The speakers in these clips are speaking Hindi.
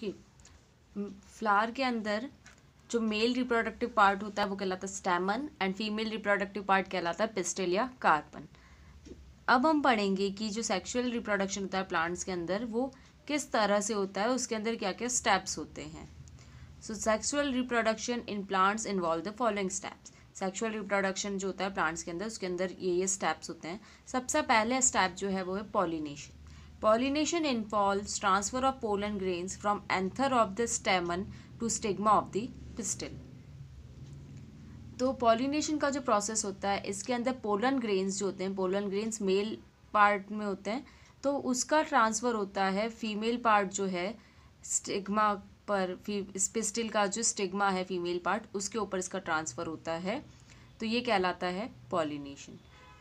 ओके। फ्लावर के अंदर जो मेल रिप्रोडक्टिव पार्ट होता है वो कहलाता है stamen and female reproductive part कहलाता है पिस्टिल या कार्पन। अब हम पढ़ेंगे कि जो सेक्सुअल रिप्रोडक्शन होता है प्लांट्स के अंदर वो किस तरह से होता है, उसके अंदर क्या क्या स्टेप्स होते हैं। सो sexual reproduction in plants involve the following steps. Sexual reproduction जो होता है प्लांट्स के अंदर, उसके अंदर ये स्टेप्स होते हैं। सबसे पहले स्टेप जो है वो है pollination. Pollination involves transfer of pollen grains from anther of the stamen to stigma of the pistil. तो पॉलिनेशन का जो प्रोसेस होता है इसके अंदर पोलन ग्रेन्स जो होते हैं, पोलन ग्रेन्स मेल पार्ट में होते हैं, तो उसका ट्रांसफ़र होता है फीमेल पार्ट जो है स्टिग्मा पर, इस पिस्टिल का जो स्टिग्मा है फीमेल पार्ट उसके ऊपर इसका ट्रांसफ़र होता है, तो ये कहलाता है पॉलिनेशन।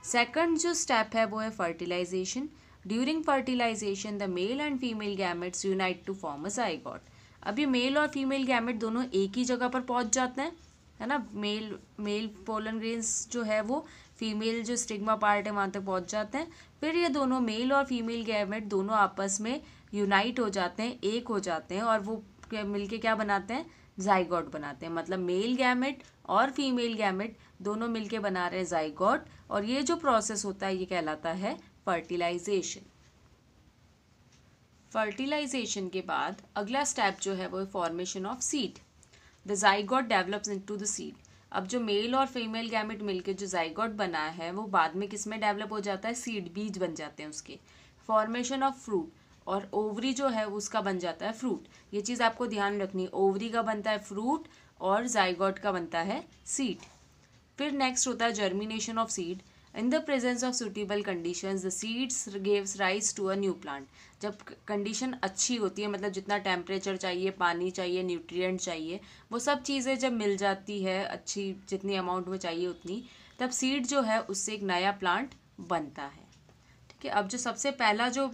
सेकंड जो स्टेप है वो है fertilisation. During fertilization, the male and female gametes unite to form a zygote. अब ये मेल और फीमेल गैमेट दोनों एक ही जगह पर पहुंच जाते हैं, है ना। मेल पोलन ग्रेन्स जो है वो फीमेल जो स्टिग्मा पार्ट है वहाँ तक पहुंच जाते हैं। फिर ये दोनों मेल और फीमेल गैमेट दोनों आपस में यूनाइट हो जाते हैं, एक हो जाते हैं, और वो मिलके क्या बनाते हैं, जाइगोट बनाते हैं। मतलब मेल गैमेट और फीमेल गैमेट दोनों मिलके बना रहे हैं जाइगोट, और ये जो प्रोसेस होता है ये कहलाता है फर्टिलाइजेशन। फर्टिलाइजेशन के बाद अगला स्टेप जो है वो है formation of seed. The zygote develops into the seed. अब जो मेल और फीमेल गैमेट मिलके जो जाइगोट बना है वो बाद में किस में डेवलप हो जाता है, सीड, बीज बन जाते हैं उसके। फॉर्मेशन ऑफ फ्रूट, और ओवरी जो है उसका बन जाता है फ्रूट। ये चीज़ आपको ध्यान रखनी है, ओवरी का बनता है फ्रूट और जाइगोट का बनता है सीड। फिर नेक्स्ट होता है germination of seed. In the presence of suitable conditions, the seeds gives rise to a new plant. जब कंडीशन अच्छी होती है, मतलब जितना टेम्परेचर चाहिए, पानी चाहिए, न्यूट्रिएंट चाहिए, वो सब चीज़ें जब मिल जाती है अच्छी, जितनी अमाउंट में चाहिए उतनी, तब सीड जो है उससे एक नया प्लांट बनता है। ठीक है। अब जो सबसे पहला जो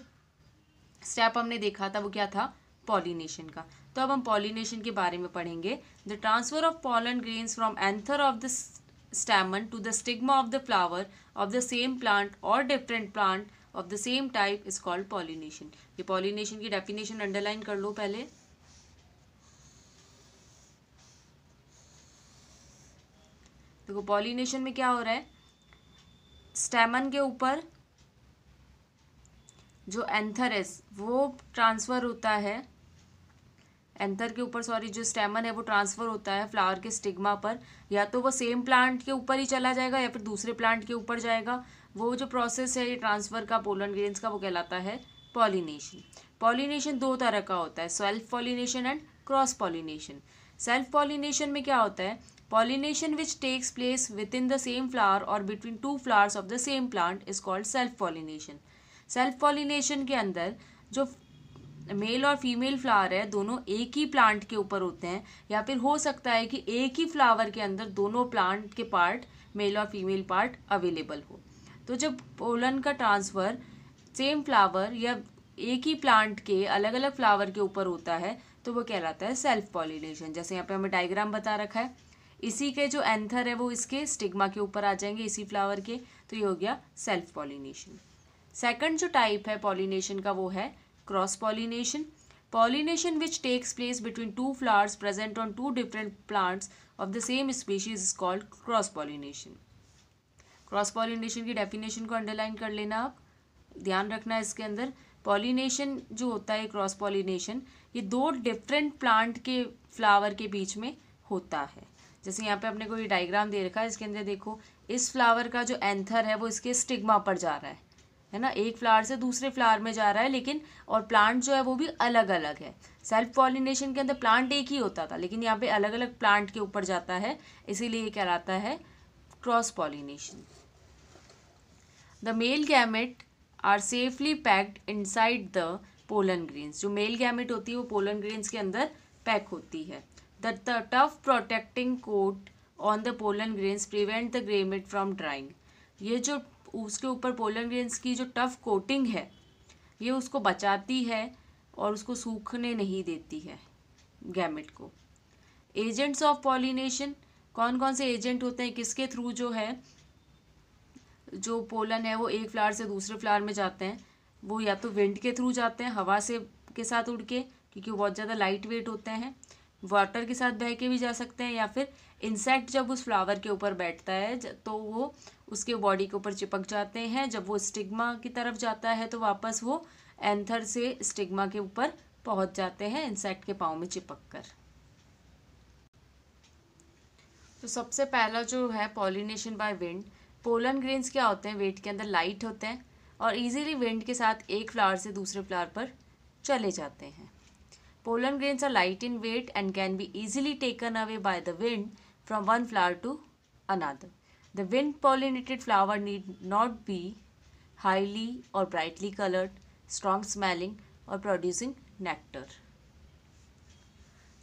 स्टेप हमने देखा था वो क्या था, पॉलिनेशन का। तो अब हम पॉलिनेशन के बारे में पढ़ेंगे। The transfer of pollen grains from anther of the stamen to the stigma of the flower of the same plant or different plant of the same type is called pollination. ये pollination की definition underline कर लो पहले। देखो pollination में क्या हो रहा है, stamen के ऊपर जो एंथर है वो ट्रांसफ़र होता है, एंथर के ऊपर सॉरी जो स्टेमन है वो ट्रांसफ़र होता है फ्लावर के स्टिग्मा पर। या तो वो सेम प्लांट के ऊपर ही चला जाएगा या फिर दूसरे प्लांट के ऊपर जाएगा। वो जो प्रोसेस है ये ट्रांसफ़र का पोलन ग्रेन्स का वो कहलाता है पॉलिनेशन। पॉलिनेशन दो तरह का होता है, self pollination and cross pollination. Self pollination में क्या होता है, pollination which takes place within the same flower और between two flowers of the same plant is called self pollination. Self pollination के अंदर जो मेल और फीमेल फ्लावर है दोनों एक ही प्लांट के ऊपर होते हैं, या फिर हो सकता है कि एक ही फ्लावर के अंदर दोनों प्लांट के पार्ट, मेल और फीमेल पार्ट अवेलेबल हो। तो जब पोलन का ट्रांसफ़र सेम फ्लावर या एक ही प्लांट के अलग अलग फ्लावर के ऊपर होता है तो वो कहलाता है सेल्फ पॉलिनेशन। जैसे यहाँ पे हमें डायग्राम बता रखा है, इसी के जो एंथर है वो इसके स्टिग्मा के ऊपर आ जाएंगे, इसी फ्लावर के, तो ये हो गया सेल्फ पॉलिनेशन। सेकंड जो टाइप है पॉलिनेशन का वो है cross pollination. Pollination which takes place between two flowers present on two different plants of the same species is called cross pollination. Cross pollination की डेफिनेशन को अंडरलाइन कर लेना, आप ध्यान रखना इसके अंदर। पॉलिनेशन जो होता है क्रॉस पॉलिनेशन, ये दो डिफरेंट प्लांट के फ्लावर के बीच में होता है। जैसे यहाँ पे अपने को ये डायग्राम दे रखा है, इसके अंदर देखो इस फ्लावर का जो एंथर है वो इसके स्टिग्मा पर जा रहा है ना, एक फ्लावर से दूसरे फ्लावर में जा रहा है, लेकिन और प्लांट जो है वो भी अलग अलग है। सेल्फ पॉलिनेशन के अंदर प्लांट एक ही होता था, लेकिन यहाँ पे अलग अलग प्लांट के ऊपर जाता है, इसीलिए ये कहलाता है cross pollination. The male gamete are safely packed inside the pollen grains. जो मेल गैमेट होती है वो पोलन ग्रेन्स के अंदर पैक होती है। The tough protecting coat on the pollen grains prevent the gamete from drying. ये जो उसके ऊपर पोलन ग्रेन्स की जो टफ कोटिंग है ये उसको बचाती है और उसको सूखने नहीं देती है गैमेट को। एजेंट्स ऑफ पॉलिनेशन, कौन कौन से एजेंट होते हैं, किसके थ्रू जो है जो पोलन है वो एक फ्लावर से दूसरे फ्लावर में जाते हैं, वो या तो विंड के थ्रू जाते हैं, हवा से के साथ उड़ के, क्योंकि वो बहुत ज़्यादा लाइट वेट होते हैं। वाटर के साथ बह के भी जा सकते हैं, या फिर इंसेक्ट जब उस फ्लावर के ऊपर बैठता है तो वो उसके बॉडी के ऊपर चिपक जाते हैं। जब वो स्टिग्मा की तरफ जाता है तो वापस वो एंथर से स्टिग्मा के ऊपर पहुंच जाते हैं इंसेक्ट के पाँव में चिपक कर। तो सबसे पहला जो है pollination by wind. Pollen grains क्या होते हैं, वेट के अंदर लाइट होते हैं और इजीली विंड के साथ एक फ्लावर से दूसरे फ्लावर पर चले जाते हैं। Pollen grains are light in weight and can be easily taken away by the wind from one flower to another. The wind pollinated flower need not be highly और ब्राइटली कलर्ड, स्ट्रॉन्ग स्मेलिंग और प्रोड्यूसिंग नेक्टर।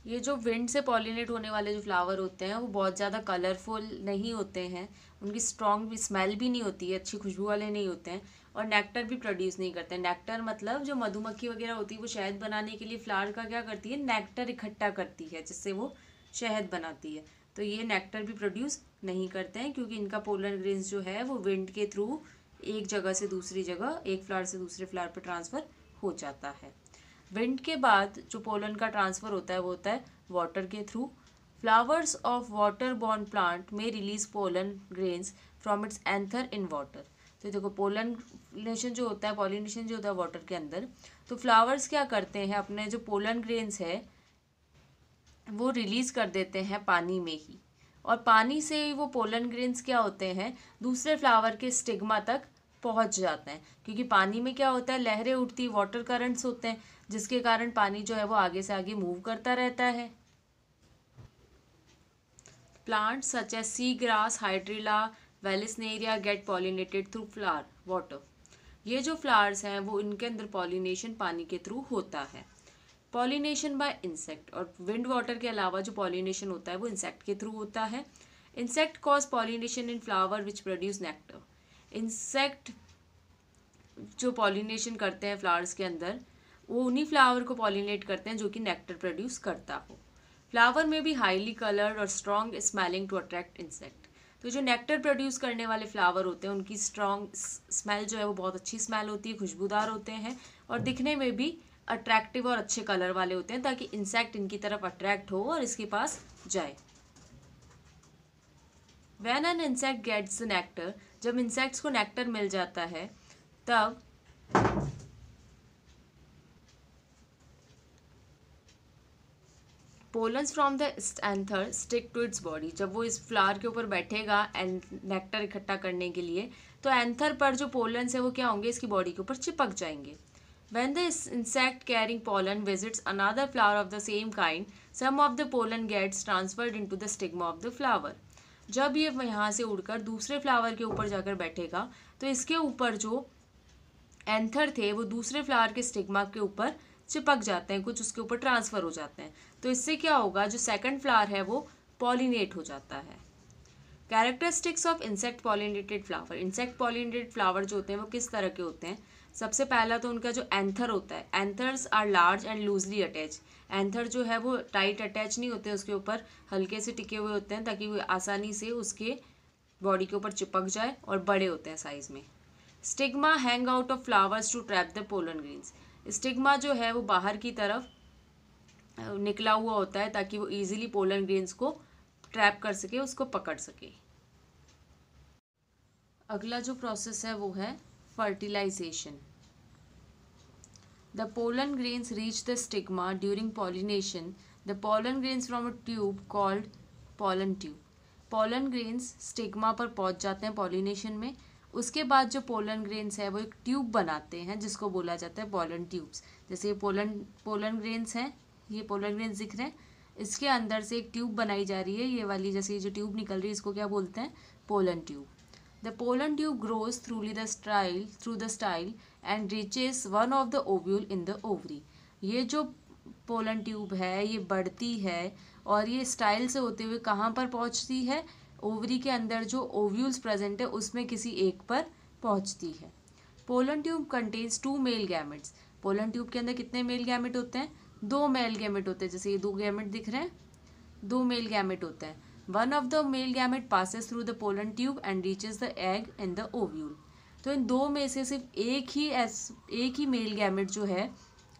ये जो विंड से पॉलिनेट होने वाले जो फ्लावर होते हैं वो बहुत ज़्यादा कलरफुल नहीं होते हैं, उनकी स्ट्रॉन्ग भी स्मेल भी नहीं होती है, अच्छी खुशबू वाले नहीं होते हैं और नेक्टर भी प्रोड्यूस नहीं करते हैं। नेक्टर मतलब जो मधुमक्खी वगैरह होती है वो शहद बनाने के लिए फ्लावर का क्या करती है, नेक्टर इकट्ठा करती है जिससे वो शहद बनाती है। तो ये नेक्टर भी प्रोड्यूस नहीं करते हैं क्योंकि इनका पोलन ग्रेन्स जो है वो विंड के थ्रू एक जगह से दूसरी जगह, एक फ्लावर से दूसरे फ्लावर पर ट्रांसफ़र हो जाता है। विंड के बाद जो पोलन का ट्रांसफ़र होता है वो होता है वाटर के through. Flowers of water borne plant में release pollen grains from its anther in water. तो देखो पोलिनेशन जो होता है, पॉलिनेशन जो होता है वाटर के अंदर, तो फ्लावर्स क्या करते हैं, अपने जो पोलन ग्रेन्स है वो रिलीज कर देते हैं पानी में ही, और पानी से ही वो पोलन ग्रेन्स क्या होते हैं, दूसरे फ्लावर के स्टिग्मा तक पहुंच जाते हैं। क्योंकि पानी में क्या होता है, लहरें उठती, वाटर करंट्स होते हैं, जिसके कारण पानी जो है वो आगे से आगे मूव करता रहता है। Plants such as sea grass, hydrilla, vallisneria get pollinated through flower water. ये जो फ्लावर्स हैं वो इनके अंदर पॉलिनेशन पानी के थ्रू होता है। पॉलिनेशन बाय इंसेक्ट, और विंड वाटर के अलावा जो पॉलिनेशन होता है वो इंसेक्ट के थ्रू होता है। Insect cause pollination in flower which produce nectar. Insect जो पॉलिनेशन करते हैं फ्लावर्स के अंदर, वो उन्हीं फ्लावर को पॉलिनेट करते हैं जो कि नेक्टर प्रोड्यूस करता हो। फ्लावर में भी हाईली कलर्ड और strong smelling to attract insect. तो जो नेक्टर प्रोड्यूस करने वाले फ्लावर होते हैं उनकी स्ट्रॉन्ग स्मेल जो है वो बहुत अच्छी स्मेल होती है, खुशबूदार होते हैं और दिखने में भी अट्रैक्टिव और अच्छे कलर वाले होते हैं, ताकि इंसेक्ट इनकी तरफ अट्रैक्ट हो और इसके पास जाए। When an insect gets the nectar, जब इंसेक्ट्स को नेक्टर मिल जाता है तब pollens from the anther stick to its body. जब वो इस फ्लावर के ऊपर बैठेगा एंड नेक्टर इकट्ठा करने के लिए, तो एंथर पर जो पोलन्स है वो क्या होंगे, इसकी बॉडी के ऊपर चिपक जाएंगे। When the insect carrying pollen visits another flower of the same kind, some of the pollen gets transferred into the stigma of the flower. जब ये यहाँ से उड़कर दूसरे फ्लावर के ऊपर जाकर बैठेगा तो इसके ऊपर जो एंथर थे वो दूसरे फ्लावर के स्टिग्मा के ऊपर चिपक जाते हैं, कुछ उसके ऊपर ट्रांसफ़र हो जाते हैं। तो इससे क्या होगा, जो सेकंड फ्लावर है वो पॉलिनेट हो जाता है। Characteristics of insect pollinated flower. Insect pollinated flower जो होते हैं वो किस तरह के होते हैं। सबसे पहला तो उनका जो एंथर होता है, anthers are large and loosely attach. Anther जो है वो टाइट अटैच नहीं होते, उसके ऊपर हल्के से टिके हुए होते हैं ताकि वो आसानी से उसके बॉडी के ऊपर चिपक जाए, और बड़े होते हैं साइज में। Stigma hang out of flowers to trap the pollen grains. Stigma जो है वो बाहर की तरफ निकला हुआ होता है ताकि वो इजीली पोलन ग्रेन्स को ट्रैप कर सके, उसको पकड़ सके। अगला जो प्रोसेस है वो है fertilization. The pollen grains reach the stigma during pollination. The pollen grains from a tube called pollen tube. Pollen grains stigma पर पहुंच जाते हैं पॉलिनेशन में। उसके बाद जो पोलन ग्रेन्स है वो एक ट्यूब बनाते हैं जिसको बोला जाता है पोलन ट्यूब्स। जैसे ये पोलन ग्रेन्स हैं, ये पोलन ग्रेन्स दिख रहे हैं, इसके अंदर से एक ट्यूब बनाई जा रही है, ये वाली जैसे ये जो ट्यूब निकल रही है इसको क्या बोलते हैं, pollen tube. The pollen tube grows through the style and reaches one of the ovule in the ovary. ये जो पोलन ट्यूब है ये बढ़ती है और ये स्टाइल से होते हुए कहाँ पर पहुँचती है, ओवरी के अंदर जो ओव्यूल्स प्रेजेंट है उसमें किसी एक पर पहुँचती है। Pollen tube contains 2 male gametes. Pollen tube के अंदर कितने मेल गैमेट होते हैं, 2 मेल गैमेट होते हैं। जैसे ये 2 गैमेट दिख रहे हैं, 2 मेल गैमेट होते हैं। One of the male gamete passes through the pollen tube and reaches the egg in the ovule. तो इन दो में से सिर्फ एक ही मेल गैमेट जो है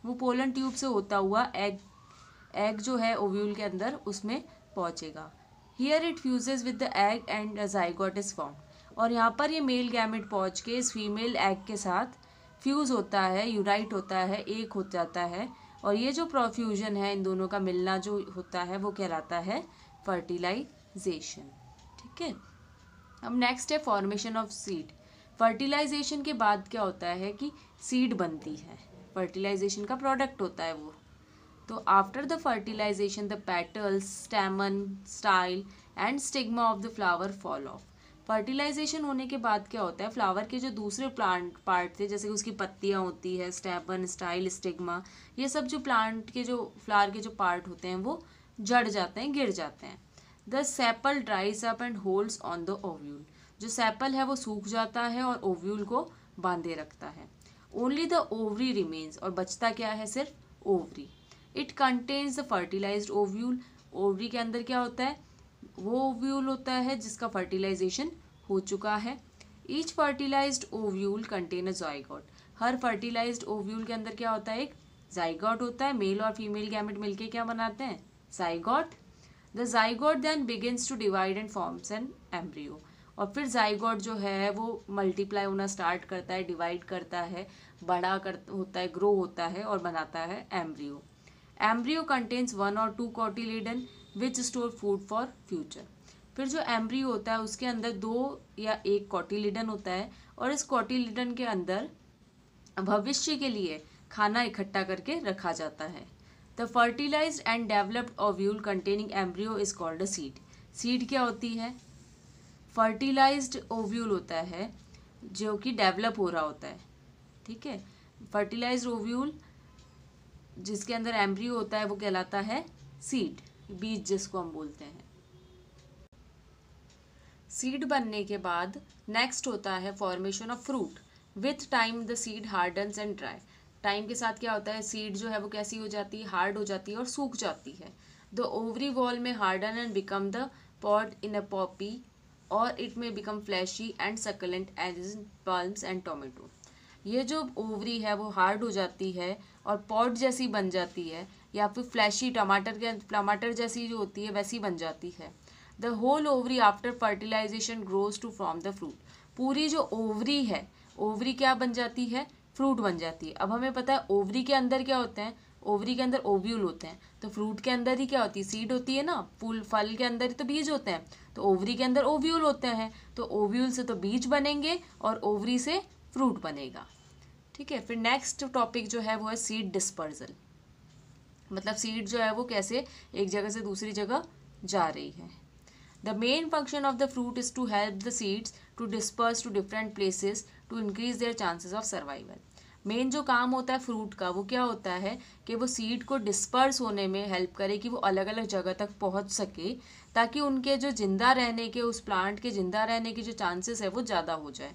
वो पोलन ट्यूब से होता हुआ एग जो है ओव्यूल के अंदर उसमें पहुंचेगा। Here it fuses with the egg and a zygote is form. और यहाँ पर ये मेल गैमेट पहुंच के इस फीमेल एग के साथ फ्यूज होता है, यूनाइट होता है, एक हो जाता है। और ये जो प्रोफ्यूजन है, इन दोनों का मिलना जो होता है वो कहलाता है फर्टिलाइजेशन। ठीक है। अब नेक्स्ट है फॉर्मेशन ऑफ सीड। फर्टिलाइजेशन के बाद क्या होता है कि सीड बनती है, फर्टिलाइजेशन का प्रोडक्ट होता है वो। तो after the fertilisation the petals, stamen, style and stigma of the flower fall off. Fertilisation होने के बाद क्या होता है, फ्लावर के जो दूसरे प्लांट पार्ट थे, जैसे कि उसकी पत्तियां होती है, स्टैमन, स्टाइल, स्टिग्मा, ये सब जो प्लांट के जो फ्लावर के जो पार्ट होते हैं वो जड़ जाते हैं, गिर जाते हैं। The sepal ड्राइज up and holds on the ovule. जो सेपल है वो सूख जाता है और ओव्यूल को बांधे रखता है। ओनली द ओवरी रिमेन्स, और बचता क्या है, सिर्फ ovary. It contains the fertilised ovule. Ovary के अंदर क्या होता है, वो ओव्यूल होता है जिसका फर्टिलाइजेशन हो चुका है। Each fertilised ovule contain a zygote. हर फर्टिलाइज्ड ओव्यूल के अंदर क्या होता है, एक जाइगोट होता है। मेल और फीमेल गैमेट मिलके क्या बनाते हैं, zygote. The zygote then begins to divide and forms an embryo. और फिर जाइगोट जो है वो मल्टीप्लाई होना स्टार्ट करता है, डिवाइड करता है, बड़ा होता है, ग्रो होता है और बनाता है embryo. Embryo contains 1 or 2 cotyledon which store food for future. फिर जो एम्ब्रियो होता है उसके अंदर 2 या 1 कोटिलिडन होता है और इस कोटिलिडन के अंदर भविष्य के लिए खाना इकट्ठा करके रखा जाता है। The fertilised and developed ovule containing embryo is called a seed. Seed क्या होती है, फर्टिलाइज्ड ओव्यूल होता है जो कि डेवलप हो रहा होता है। ठीक है। फर्टिलाइज्ड ओव्यूल जिसके अंदर एम्ब्रियो होता है वो कहलाता है सीड, बीज जिसको हम बोलते हैं। सीड बनने के बाद नेक्स्ट होता है formation of fruit. With time the seed hardens and dry. Time के साथ क्या होता है, सीड जो है वो कैसी हो जाती है, हार्ड हो जाती है और सूख जाती है। The ovary wall may harden and become the pod in a poppy और it may become fleshy and succulent as plums and tomato. ये जो ओवरी है वो हार्ड हो जाती है और पॉड जैसी बन जाती है, या फिर फ्लैशी टमाटर जैसी जो होती है वैसी बन जाती है। The whole ovary after fertilisation grows to form the fruit. पूरी जो ओवरी है, ओवरी क्या बन जाती है, फ्रूट बन जाती है। अब हमें पता है ओवरी के अंदर क्या होते हैं, ओवरी के अंदर ओव्यूल होते हैं। तो फ्रूट के अंदर ही क्या होती है, सीड होती है ना, फल के अंदर ही तो बीज होते हैं। तो ओवरी के अंदर ओव्यूल होते हैं, तो ओव्यूल से तो बीज बनेंगे और ओवरी से फ्रूट बनेगा। ठीक है। फिर नेक्स्ट टॉपिक जो है वो है सीड डिस्पर्जल। मतलब सीड जो है वो कैसे एक जगह से दूसरी जगह जा रही है। The main function of the fruit is to help the seeds to disperse to different places to increase their chances of survival. Main जो काम होता है फ्रूट का वो क्या होता है कि वो सीड को डिस्पर्स होने में हेल्प करे कि वो अलग अलग जगह तक पहुंच सके, ताकि उनके जो जिंदा रहने के, उस प्लांट के जिंदा रहने के जो चांसेस है वो ज़्यादा हो जाए।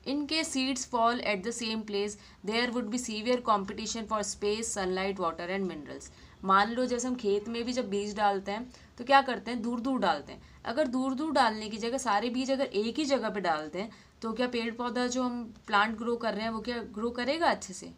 In case seeds fall at the same place, there would be severe competition for space, sunlight, water and minerals. मान लो जैसे हम खेत में भी जब बीज डालते हैं तो क्या करते हैं, दूर दूर डालते हैं। अगर दूर दूर डालने की जगह सारे बीज अगर एक ही जगह पे डालते हैं तो क्या पेड़ पौधा जो हम प्लांट ग्रो कर रहे हैं वो क्या ग्रो करेगा अच्छे से?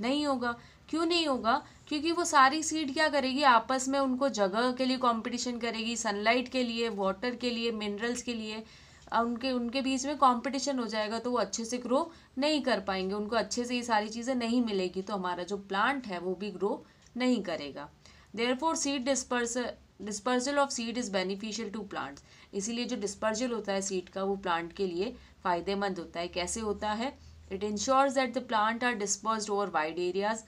नहीं होगा। क्यों नहीं होगा? क्योंकि वो सारी सीड क्या करेगी, आपस में उनको जगह के लिए कंपटीशन करेगी, सनलाइट के लिए, वाटर के लिए, मिनरल्स के लिए, उनके बीच में कंपटीशन हो जाएगा, तो वो अच्छे से ग्रो नहीं कर पाएंगे, उनको अच्छे से ये सारी चीज़ें नहीं मिलेगी, तो हमारा जो प्लांट है वो भी ग्रो नहीं करेगा। Therefore seed dispersal of seed is beneficial to plants. इसीलिए जो डिस्पर्जल होता है सीड का वो प्लांट के लिए फ़ायदेमंद होता है। कैसे होता है? It ensures that the plant are dispersed over wide areas.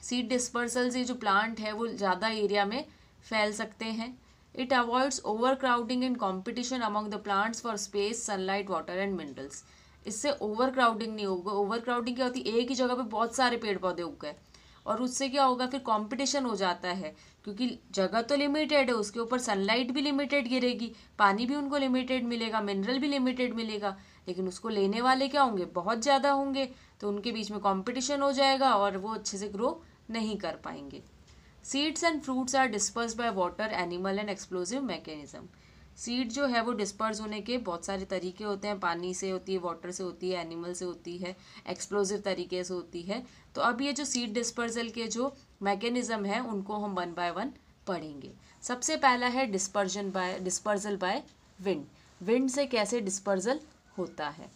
Seed dispersal से जो प्लांट है वो ज़्यादा एरिया में फैल सकते हैं। It avoids overcrowding and competition among the plants for space, sunlight, water and minerals. इससे ओवरक्राउडिंग नहीं होगा। ओवरक्राउडिंग क्या होती है, एक ही जगह पे बहुत सारे पेड़ पौधे उग गए और उससे क्या होगा, फिर कंपटीशन हो जाता है, क्योंकि जगह तो लिमिटेड है, उसके ऊपर सनलाइट भी लिमिटेड गिरेगी, पानी भी उनको लिमिटेड मिलेगा, मिनरल भी लिमिटेड मिलेगा, लेकिन उसको लेने वाले क्या होंगे, बहुत ज़्यादा होंगे, तो उनके बीच में कॉम्पिटिशन हो जाएगा और वो अच्छे से ग्रो नहीं कर पाएंगे। Seeds and fruits are dispersed by water, animal and explosive mechanism. Seed जो है वो डिस्पर्स होने के बहुत सारे तरीके होते हैं, पानी से होती है, वाटर से होती है, एनिमल से होती है, एक्सप्लोजिव तरीके से होती है। तो अब ये जो सीड डिस्पर्सल के जो मैकेनिज्म है उनको हम वन बाय वन पढ़ेंगे। सबसे पहला है डिस्पर्सल बाय विंड। विंड से कैसे डिस्पर्सल होता है।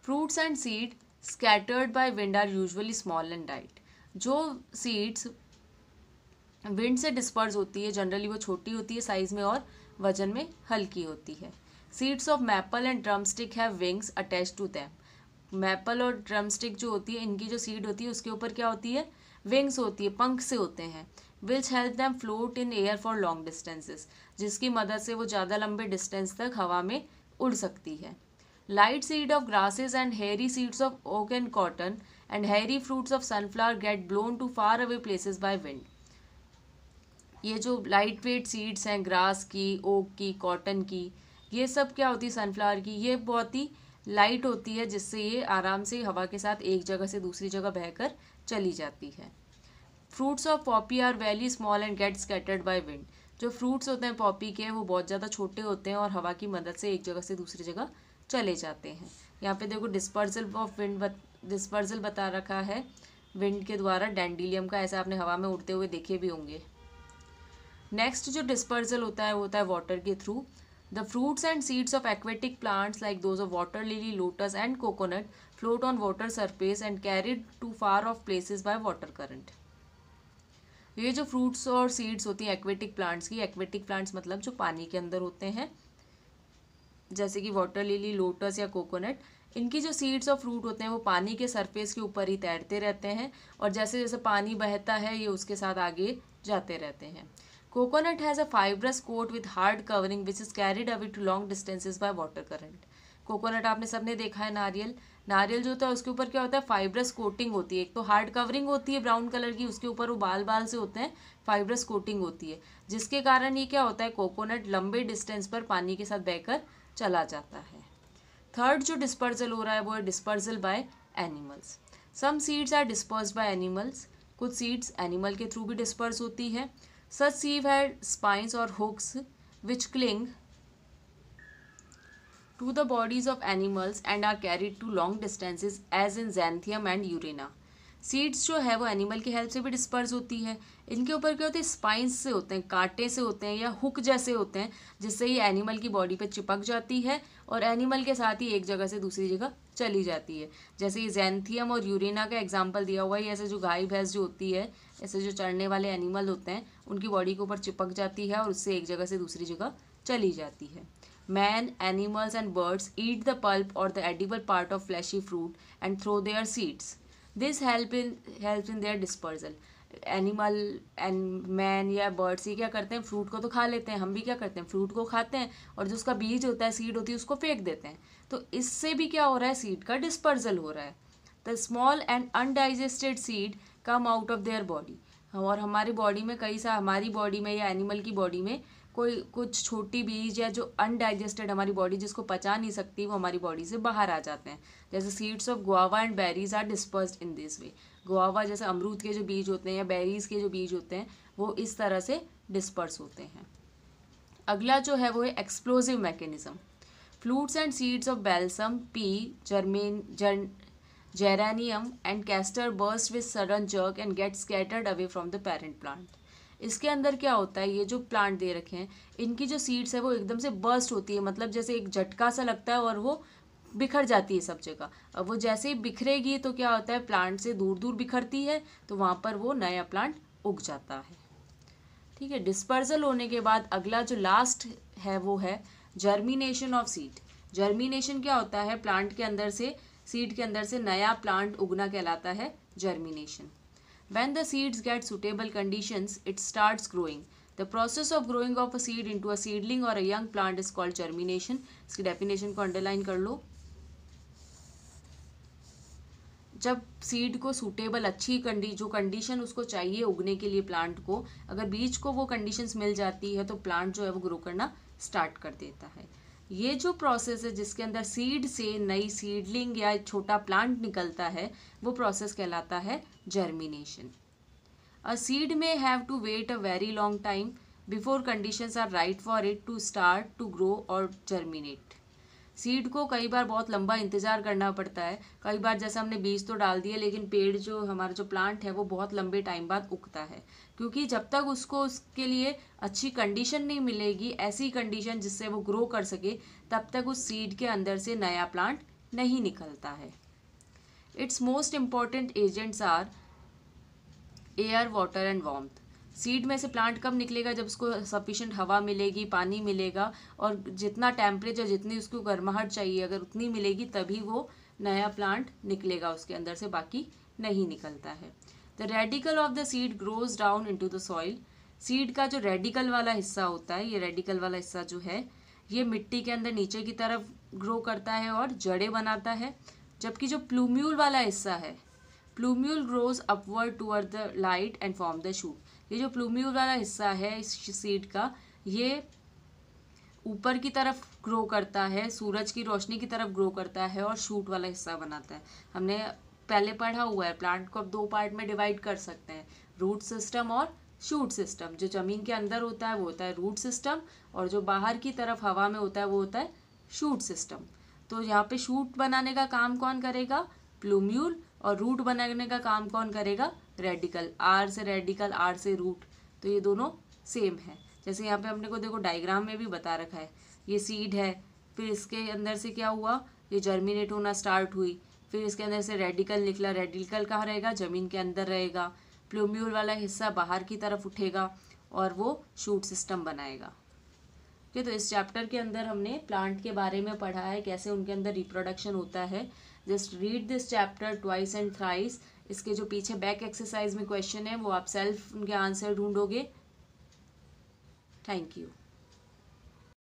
Fruits and seed scattered by wind are usually small and light. जो सीड्स विंड से डिस्पर्स होती है जनरली वो छोटी होती है साइज में और वजन में हल्की होती है। Seeds of maple and drumstick have wings attach to them. Maple और ड्रमस्टिक जो होती है इनकी जो सीड होती है उसके ऊपर क्या होती है, विंग्स होती है, पंख से होते हैं। Which help them float in air for long distances, जिसकी मदद से वो ज़्यादा लंबे डिस्टेंस तक हवा में उड़ सकती है। Light seed of grasses and hairy seeds of oak and cotton and hairy fruits of sunflower get blown to far away places by wind. ये जो लाइट वेट सीड्स हैं ग्रास की, ओक की, कॉटन की, ये सब क्या होती है, सनफ्लावर की, ये बहुत ही लाइट होती है जिससे ये आराम से हवा के साथ एक जगह से दूसरी जगह बहकर चली जाती है। Fruits of poppy are very small and get scattered by wind. जो फ्रूट्स होते हैं पॉपी के वो बहुत ज़्यादा छोटे होते हैं और हवा की मदद से एक जगह से दूसरी जगह चले जाते हैं। यहाँ पे देखो डिस्पर्सल बता रखा है विंड के द्वारा। डैंडिलियम का ऐसा आपने हवा में उड़ते हुए देखे भी होंगे। नेक्स्ट जो डिस्पर्सल होता है वो होता है वाटर के through. The fruits and seeds of aquatic plants like those of water lily, lotus and coconut float on water surface and carried to far off places by water current. ये जो फ्रूट्स और सीड्स होती हैं एक्वेटिक प्लांट्स की, एक्वेटिक प्लांट्स मतलब जो पानी के अंदर होते हैं, जैसे कि वाटर लिली, लोटस या कोकोनट, इनकी जो सीड्स और फ्रूट होते हैं वो पानी के सरफेस के ऊपर ही तैरते रहते हैं और जैसे जैसे पानी बहता है ये उसके साथ आगे जाते रहते हैं। Coconut has a fibrous coat with hard covering which is carried away to long distances by water current. Coconut आपने सबने देखा है। नारियल जो होता है उसके ऊपर क्या होता है, फाइब्रस कोटिंग होती है। एक तो हार्ड कवरिंग होती है ब्राउन कलर की, उसके ऊपर वो बाल से होते हैं, फाइब्रस कोटिंग होती है, जिसके कारण ये क्या होता है, कोकोनट लंबे डिस्टेंस पर पानी के साथ बहकर चला जाता है। थर्ड जो डिस्पर्सल हो रहा है वो है dispersal by animals. Some seeds are dispersed by animals. कुछ सीड्स एनिमल के थ्रू भी डिस्पर्स होती है। Such seeds had spines or hooks which cling to the bodies of animals and are carried to long distances as in xanthium and urina. Seeds जो है वो एनिमल की हेल्प से भी डिस्पर्स होती है। इनके ऊपर क्या होते हैं, स्पाइंस से होते हैं, कांटे से होते हैं या हुक जैसे होते हैं, जिससे ये एनिमल की बॉडी पे चिपक जाती है और एनिमल के साथ ही एक जगह से दूसरी जगह चली जाती है। जैसे ये जैंथियम और यूरेना का एग्जाम्पल दिया हुआ है। ऐसे जो गाय भैंस जो होती है, ऐसे जो चढ़ने वाले एनिमल होते हैं, उनकी बॉडी के ऊपर चिपक जाती है और उससे एक जगह से दूसरी जगह चली जाती है। Man, animals and birds eat the pulp और the edible part of fleshy fruit and throw their seeds. This help in their dispersal. Animal and man या बर्ड्स ये क्या करते हैं, फ्रूट को तो खा लेते हैं, हम भी क्या करते हैं, फ्रूट को खाते हैं और जो उसका बीज होता है, सीड होती है, उसको फेंक देते हैं। तो इससे भी क्या हो रहा है, सीड का डिस्पर्सल हो रहा है। The small and undigested seed come out of their body. और हमारी बॉडी में हमारी बॉडी में या एनिमल की बॉडी में कोई कुछ छोटी बीज या जो अनडाइजेस्टेड हमारी बॉडी जिसको पचा नहीं सकती, वो हमारी बॉडी से बाहर आ जाते हैं। जैसे seeds of guava and berries are dispersed in this way. Guava जैसे अमरूद के जो बीज होते हैं या बेरीज के जो बीज होते हैं वो इस तरह से डिस्पर्स होते हैं। अगला जो है वो है explosive mechanism. Fruits and seeds of balsam, pea, geranium and castor burst with sudden jerk and get scattered away from the parent plant. इसके अंदर क्या होता है, ये जो प्लांट दे रखे हैं इनकी जो सीड्स है वो एकदम से बर्स्ट होती है, मतलब जैसे एक झटका सा लगता है और वो बिखर जाती है सब जगह। अब वो जैसे ही बिखरेगी तो क्या होता है, प्लांट से दूर दूर बिखरती है तो वहाँ पर वो नया प्लांट उग जाता है। ठीक है। डिस्पर्सल होने के बाद अगला जो लास्ट है वो है जर्मिनेशन ऑफ सीड। जर्मिनेशन क्या होता है, प्लांट के अंदर से, सीड के अंदर से नया प्लांट उगना कहलाता है germination. When the seeds get suitable conditions, it starts growing. The process of growing of a seed into a seedling or a young plant is called germination. इसकी डेफिनेशन को अंडरलाइन कर लो। जब सीड को सूटेबल अच्छी जो कंडीशन उसको चाहिए उगने के लिए प्लांट को, अगर बीज को वो कंडीशंस मिल जाती है तो प्लांट जो है वो ग्रो करना स्टार्ट कर देता है। ये जो प्रोसेस है जिसके अंदर सीड से नई सीडलिंग या छोटा प्लांट निकलता है वो प्रोसेस कहलाता है germination. A seed may have to wait a very long time before conditions are right for it to start to grow और जर्मिनेट। सीड को कई बार बहुत लंबा इंतजार करना पड़ता है। कई बार जैसे हमने बीज तो डाल दिए, लेकिन पेड़ जो हमारा जो प्लांट है वो बहुत लंबे टाइम बाद उगता है, क्योंकि जब तक उसको उसके लिए अच्छी कंडीशन नहीं मिलेगी, ऐसी कंडीशन जिससे वो ग्रो कर सके, तब तक उस सीड के अंदर से नया प्लांट नहीं निकलता है। Its most important agents are air, water and warmth. Seed में से प्लांट कब निकलेगा? जब उसको सफिशिएंट हवा मिलेगी, पानी मिलेगा, और जितना टेम्परेचर, जितनी उसको गर्माहट चाहिए अगर उतनी मिलेगी, तभी वो नया प्लांट निकलेगा उसके अंदर से, बाकी नहीं निकलता है। The radical of the seed grows down into the soil. Seed का जो रेडिकल वाला हिस्सा होता है, ये रेडिकल वाला हिस्सा जो है, ये मिट्टी के अंदर नीचे की तरफ ग्रो करता है और जड़ें बनाता है। जबकि जो प्लूम्यूल वाला हिस्सा है, plumule grows upward toward the light and form the shoot. ये जो प्लूम्यूल वाला हिस्सा है इस सीड का, ये ऊपर की तरफ ग्रो करता है, सूरज की रोशनी की तरफ ग्रो करता है और शूट वाला हिस्सा बनाता है। हमने पहले पढ़ा हुआ है, प्लांट को अब 2 पार्ट में डिवाइड कर सकते हैं, रूट सिस्टम और शूट सिस्टम। जो जमीन के अंदर होता है वो होता है रूट सिस्टम, और जो बाहर की तरफ हवा में होता है वो होता है शूट सिस्टम। तो यहाँ पे शूट बनाने का काम कौन करेगा? प्लूम्यूल। और रूट बनाने का काम कौन करेगा? रेडिकल। आर से रेडिकल, आर से रूट, तो ये दोनों सेम है। जैसे यहाँ पे हमने को देखो डायग्राम में भी बता रखा है, ये सीड है, फिर इसके अंदर से क्या हुआ, ये जर्मिनेट होना स्टार्ट हुई, फिर इसके अंदर से रेडिकल निकला। रेडिकल कहाँ रहेगा? जमीन के अंदर रहेगा। प्लूम्यूल वाला हिस्सा बाहर की तरफ उठेगा और वो शूट सिस्टम बनाएगा। ओके, तो इस चैप्टर के अंदर हमने प्लांट के बारे में पढ़ा है, कैसे उनके अंदर रिप्रोडक्शन होता है। Just read this chapter twice and thrice. इसके जो पीछे बैक एक्सरसाइज में क्वेश्चन है वो आप सेल्फ उनके आंसर ढूंढोगे। Thank you.